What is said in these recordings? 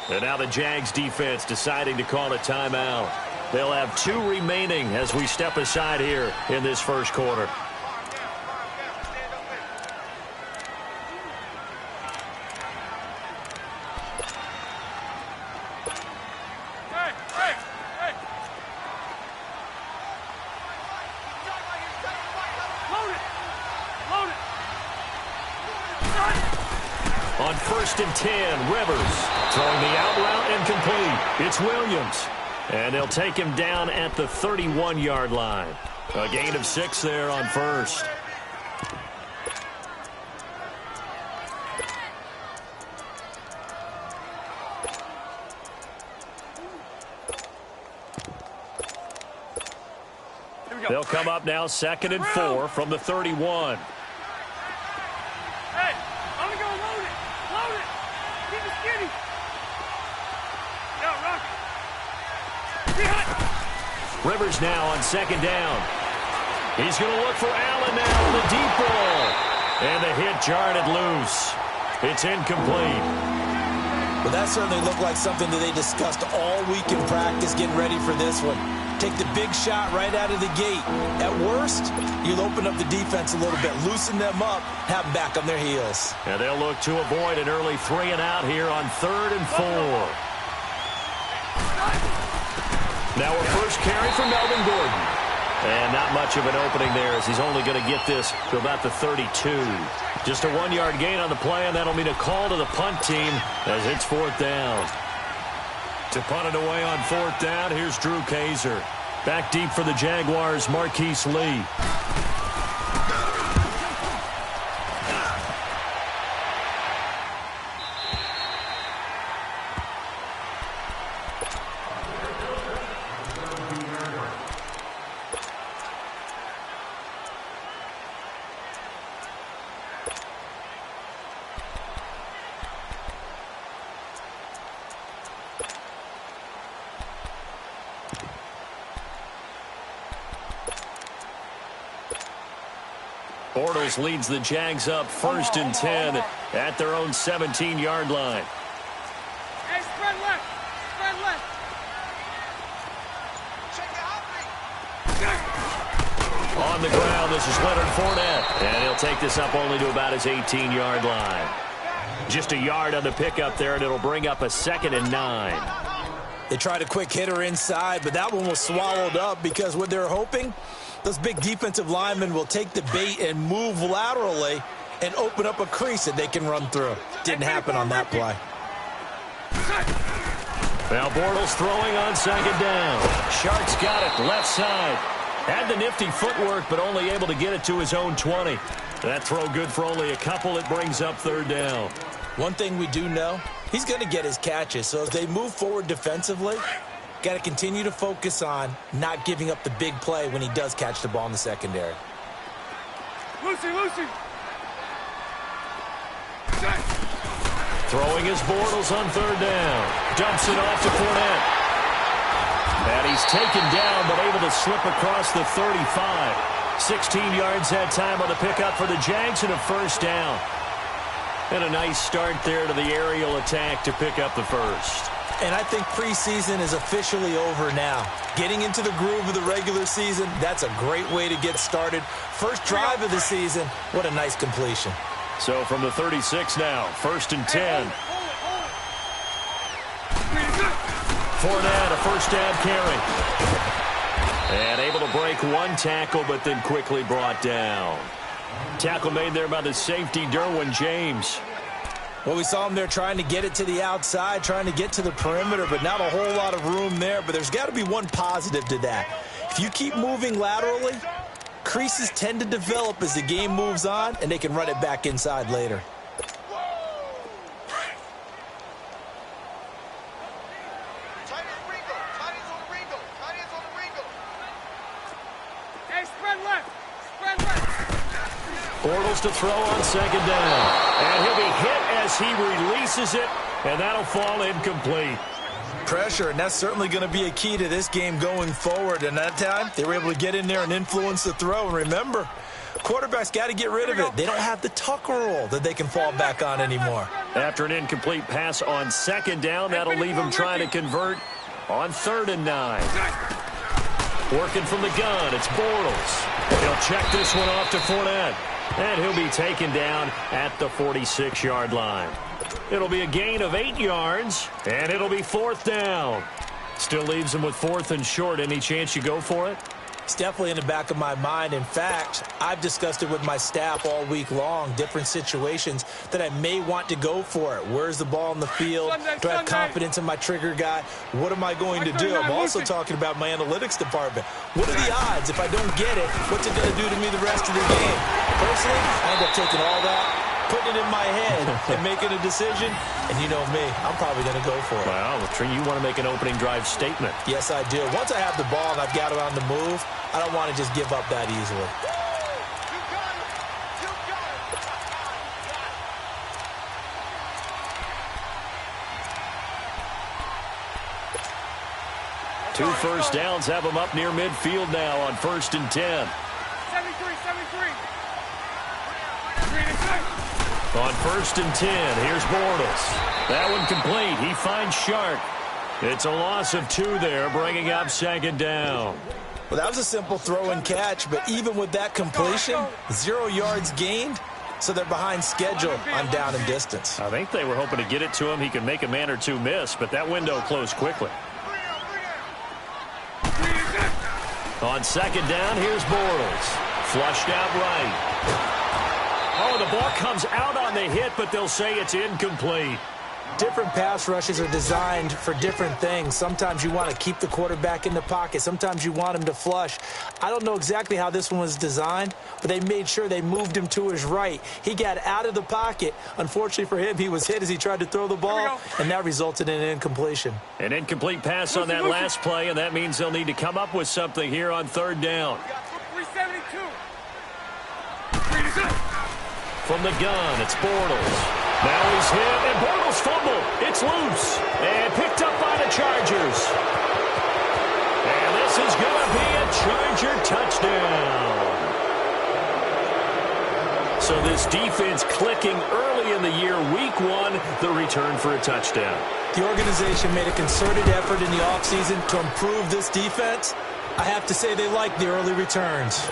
And now the Jags defense deciding to call a timeout. They'll have 2 remaining as we step aside here in this first quarter. On 1st and 10, Rivers throwing the out route incomplete. It's Williams. And they'll take him down at the 31-yard line. A gain of 6 there on 1st. They'll come up now 2nd and 4 from the 31. Rivers now on 2nd down. He's going to look for Allen now on the deep ball. And the hit jarred it loose. It's incomplete. Well, that certainly looked like something that they discussed all week in practice getting ready for this one. Take the big shot right out of the gate. At worst, you'll open up the defense a little bit, loosen them up, have them back on their heels. And they'll look to avoid an early 3 and out here on 3rd and 4. Now a first carry for Melvin Gordon. And not much of an opening there as he's only going to get this to about the 32. Just a 1-yard gain on the play, and that'll mean a call to the punt team as it's 4th down. To punt it away on 4th down, here's Drew Kaiser. Back deep for the Jaguars, Marquise Lee. Bortles leads the Jags up 1st and 10 at their own 17-yard line. Hey, spread left. Spread left. On the ground, this is Leonard Fournette. And he'll take this up only to about his 18-yard line. Just a yard on the pickup there, and it'll bring up a 2nd and 9. They tried a quick hitter inside, but that one was swallowed up because what they're hoping, those big defensive linemen will take the bait and move laterally and open up a crease that they can run through. Didn't happen on that play. Now Bortles throwing on 2nd down. Shark's got it left side. Had the nifty footwork, but only able to get it to his own 20. That throw good for only a couple. It brings up 3rd down. One thing we do know, he's going to get his catches. So as they move forward defensively, got to continue to focus on not giving up the big play when he does catch the ball in the secondary. Lucy. Throwing his Bortles on 3rd down. Dumps it off to Fournette. And he's taken down, but able to slip across the 35. 16 yards that time on the pickup for the Jags and a 1st down. And a nice start there to the aerial attack to pick up the 1st. And I think preseason is officially over now. Getting into the groove of the regular season, that's a great way to get started. First drive of the season, what a nice completion. So from the 36 now, 1st and 10. Fournette, a 1st down carry. And able to break one tackle, but then quickly brought down. Tackle made there by the safety, Derwin James. Well, we saw him there trying to get it to the outside, trying to get to the perimeter, but not a whole lot of room there. But there's got to be one positive to that. If you keep moving laterally, creases tend to develop as the game moves on, and they can run it back inside later. Bortles to throw on 2nd down. And he'll be hit as he releases it, and that'll fall incomplete. Pressure, and that's certainly going to be a key to this game going forward. And that time, they were able to get in there and influence the throw. And remember, Quarterback's got to get rid of it. They don't have the tuck roll that they can fall back on anymore. After an incomplete pass on second down, that'll leave him trying to convert on 3rd and 9. Working from the gun, it's Bortles. He'll check this one off to Fournette. And he'll be taken down at the 46-yard line. It'll be a gain of 8 yards, and it'll be 4th down. Still leaves him with 4th and short. Any chance you go for it? It's definitely in the back of my mind. In fact, I've discussed it with my staff all week long, different situations that I may want to go for it. Where's the ball in the field? Do I have confidence in my trigger guy? What am I going to do? I'm also talking about my analytics department. What are the odds? If I don't get it, what's it going to do to me the rest of the game? Personally, I end up taking all that, putting it in my head, and making a decision. And you know me, I'm probably going to go for it. Well, you want to make an opening drive statement. Yes, I do. Once I have the ball and I've got it on the move, I don't want to just give up that easily. Two first downs have him up near midfield now on 1st and 10. 73. On 1st and 10, here's Bortles. That one complete. He finds Shark. It's a loss of 2 there, bringing up 2nd down. Well, that was a simple throw and catch, but even with that completion, 0 yards gained, so they're behind schedule on down and distance. I think they were hoping to get it to him. He could make a man or two miss, but that window closed quickly. On 2nd down, here's Bortles. Flushed out right. Oh, the ball comes out on the hit, but they'll say it's incomplete. Different pass rushes are designed for different things. Sometimes you want to keep the quarterback in the pocket. Sometimes you want him to flush. I don't know exactly how this one was designed, but they made sure they moved him to his right. He got out of the pocket. Unfortunately for him, he was hit as he tried to throw the ball, and that resulted in an incompletion. An incomplete pass on that last play, and that means they'll need to come up with something here on 3rd down. 372. From the gun, it's Bortles. Now he's hit, and Bortles fumble. It's loose, and picked up by the Chargers. And this is going to be a Charger touchdown. So this defense clicking early in the year, week 1, the return for a touchdown. The organization made a concerted effort in the offseason to improve this defense. I have to say they like the early returns.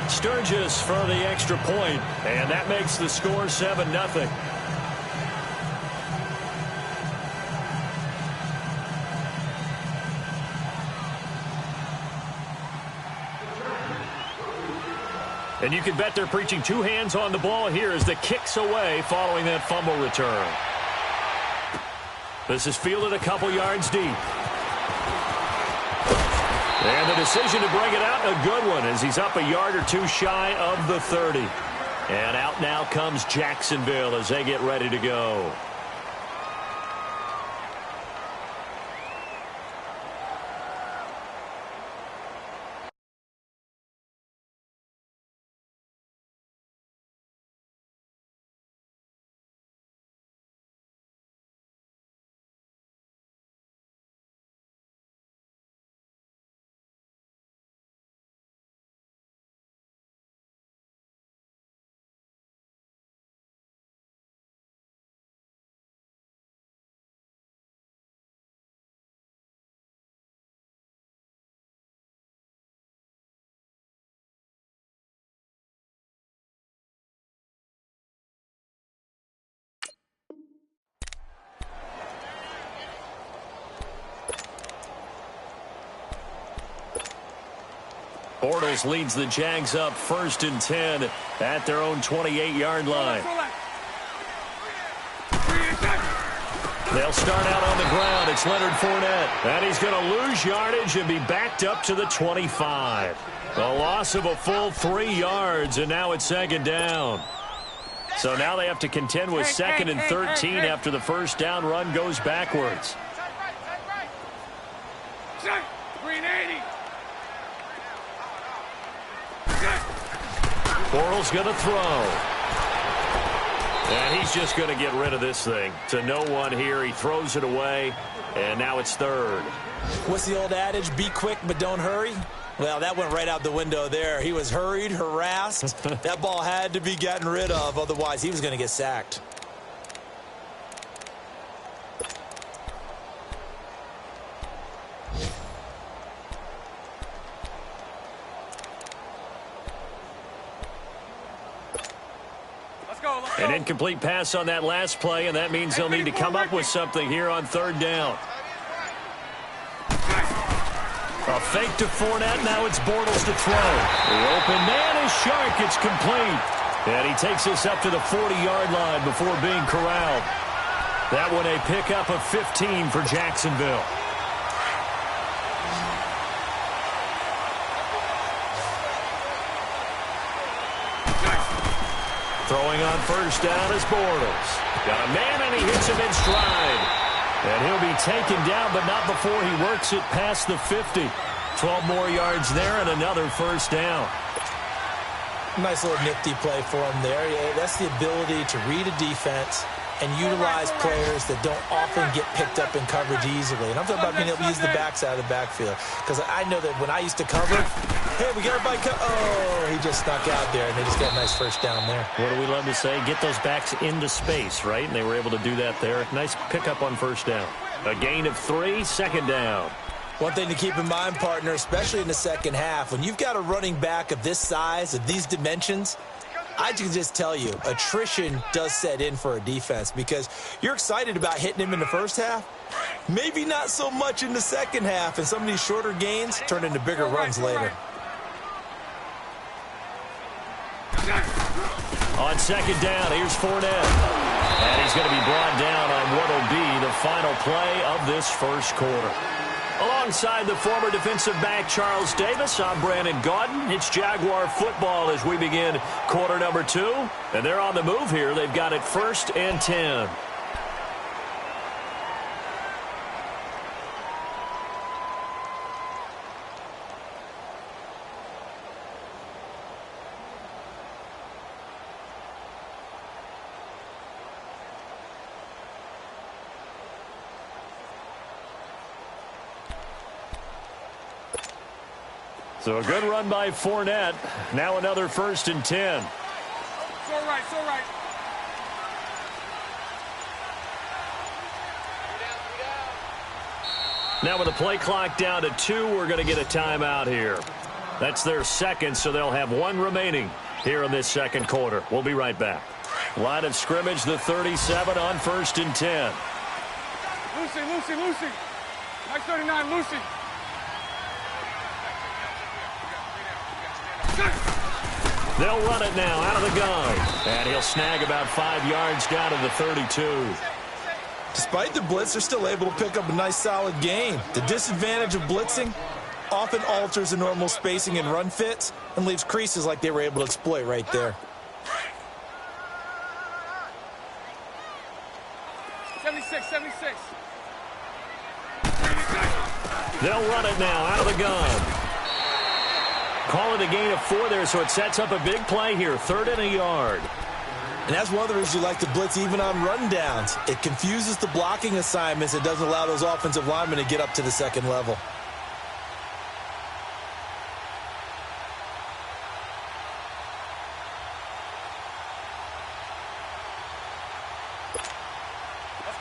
Sturgis for the extra point, and that makes the score 7-0. And you can bet they're preaching 2 hands on the ball here as the kick's away following that fumble return. This is fielded a couple yards deep. And the decision to bring it out, a good one, as he's up a yard or 2 shy of the 30. And out now comes Jacksonville as they get ready to go. Bortles leads the Jags up 1st and 10 at their own 28-yard line. They'll start out on the ground. It's Leonard Fournette. And he's going to lose yardage and be backed up to the 25. A loss of a full 3 yards, and now it's 2nd down. So now they have to contend with 2nd and 13 after the first down run goes backwards. Bortles going to throw. And he's just going to get rid of this thing. To no one here. He throws it away, and now it's 3rd. What's the old adage? Be quick, but don't hurry. Well, that went right out the window there. He was hurried, harassed. That ball had to be gotten rid of, otherwise he was going to get sacked. An incomplete pass on that last play, and that means they'll need to come up with something here on third down. A fake to Fournette. Now it's Bortles to throw. The open man is Shark. It's complete. And he takes us up to the 40-yard line before being corralled. That one a pickup of 15 for Jacksonville. Throwing on first down is Bortles. Got a man, and he hits him in stride. And he'll be taken down, but not before he works it past the 50. 12 more yards there and another first down. Nice little nifty play for him there. Yeah, that's the ability to read a defense and utilize players that don't often get picked up in coverage easily. And I'm talking about being able to use the backside of the backfield. Because I know that when I used to cover, hey, we got everybody oh, he just snuck out there, and they just got a nice first down there. What do we love to say? Get those backs into space, right? And they were able to do that there. Nice pickup on first down. A gain of 3, second down. One thing to keep in mind, partner, especially in the second half, when you've got a running back of this size, of these dimensions, I can just tell you, attrition does set in for a defense because you're excited about hitting him in the first half. Maybe not so much in the second half, and some of these shorter gains turn into bigger runs later. On second down, here's Fournette. And he's going to be brought down on what will be the final play of this first quarter. Alongside the former defensive back Charles Davis, I'm Brandon Gaudin. It's Jaguar football as we begin quarter number 2. And they're on the move here. They've got it 1st and 10. So a good run by Fournette. Now another 1st and 10. It's all right, it's all right. Now with the play clock down to 2, we're going to get a timeout here. That's their second, so they'll have 1 remaining here in this second quarter. We'll be right back. Line of scrimmage, the 37 on 1st and 10. Lucy. Nice 39, Lucy. They'll run it now out of the gun. And he'll snag about 5 yards down to the 32. Despite the blitz, they're still able to pick up a nice solid gain. The disadvantage of blitzing often alters the normal spacing and run fits and leaves creases like they were able to exploit right there. 76. They'll run it now out of the gun. Call it a gain of 4 there, so it sets up a big play here. 3rd and a yard. And that's one of the reasons you like to blitz even on rundowns. It confuses the blocking assignments. It doesn't allow those offensive linemen to get up to the second level.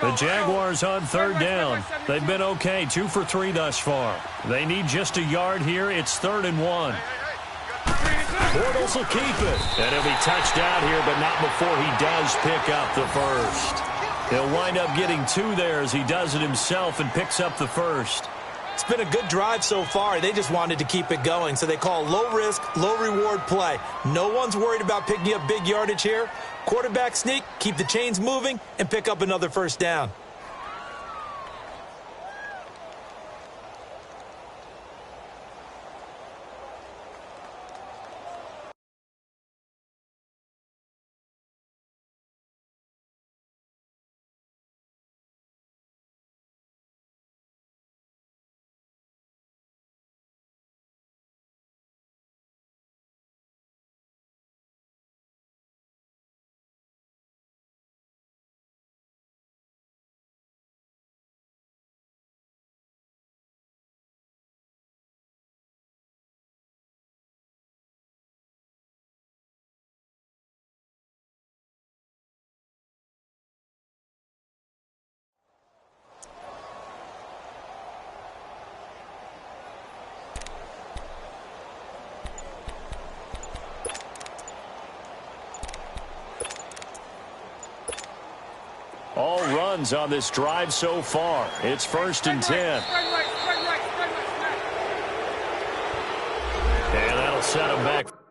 The Jaguars on 3rd down. They've been okay, 2 for 3 thus far. They need just a yard here. It's 3rd and 1. Bortles will keep it. And he'll be touched out here, but not before he does pick up the first. He'll wind up getting 2 there as he does it himself and picks up the first. It's been a good drive so far. They just wanted to keep it going, so they call low-risk, low-reward play. No one's worried about picking up big yardage here. Quarterback sneak, keep the chains moving, and pick up another first down. runs on this drive so far. It's 1st and 10. And that'll set him back.